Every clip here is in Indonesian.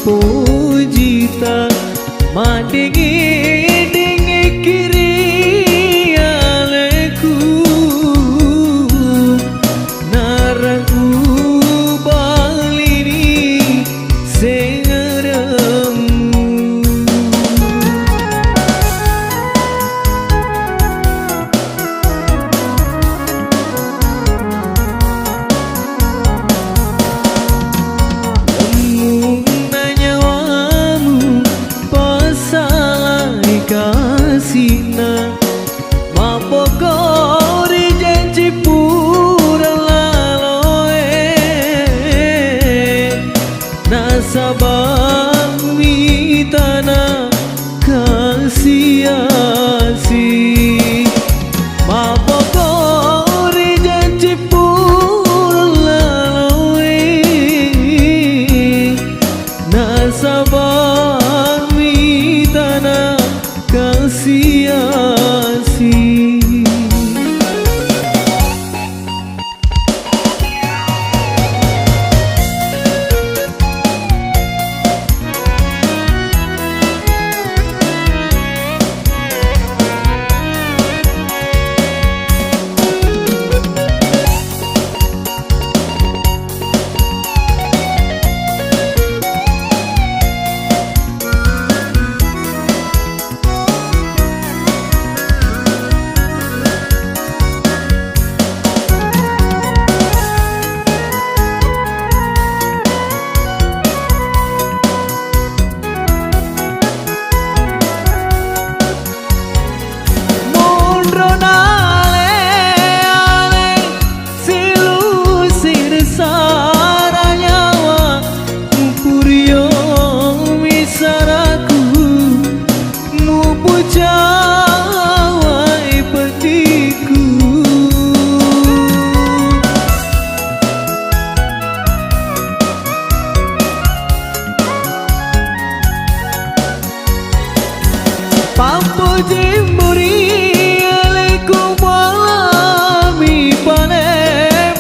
pujita madingi kiri aleku naraku balini sengaremu kasina mapokori janji pura laloe nasabang mitana kasiasi mapokori janji pura laloe nasabang mitana kasiasi. Pampu jimburi alaikum walami pane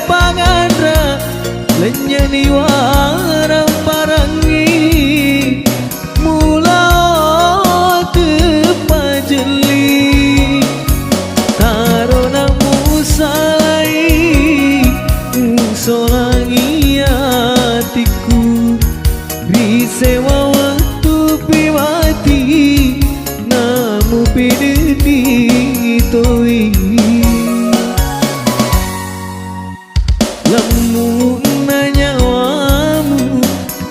pangandra lenyani warang parangi mula tepajeli tarona musalai solangi hatiku bisewa waktu piwati namu piditi toi lamun nanyawamu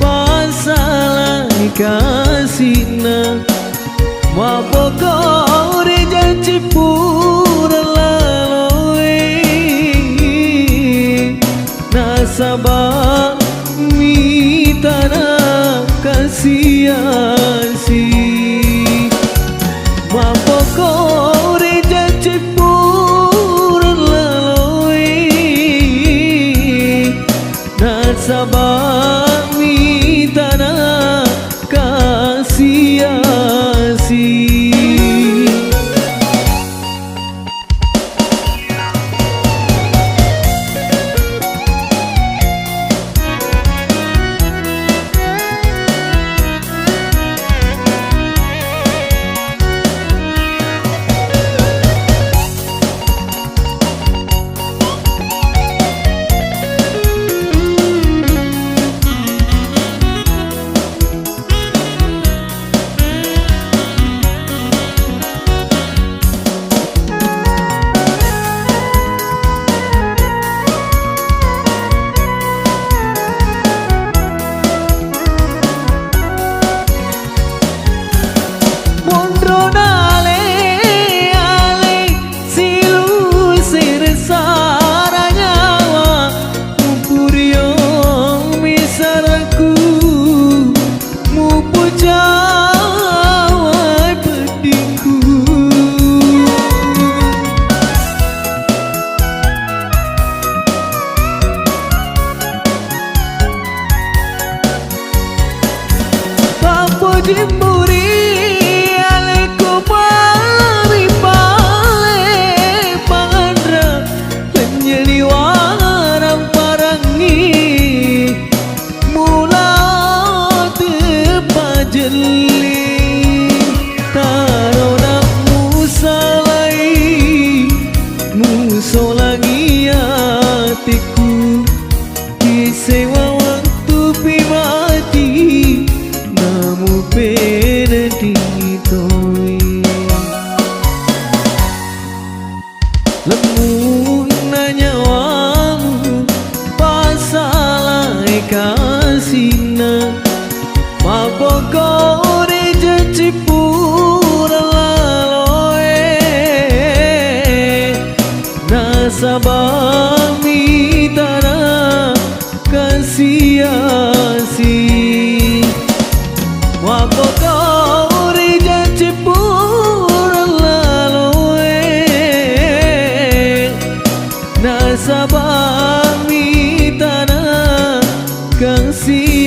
pasalai kasina mapokori janji pura laloe nasabah mitana kasiasi mapokori janji pura laloe nasabah mitana kasiasi. Jimburi alaikum walami pale pangandra lenyani warang parangi mula sewa waktu pimati namu pena ditoi lemu nanyawamu pasalai kasina mabokore jacipura laloe nasabami tara kasiasi mabokore jacipura laloe nasabami tara kasiasi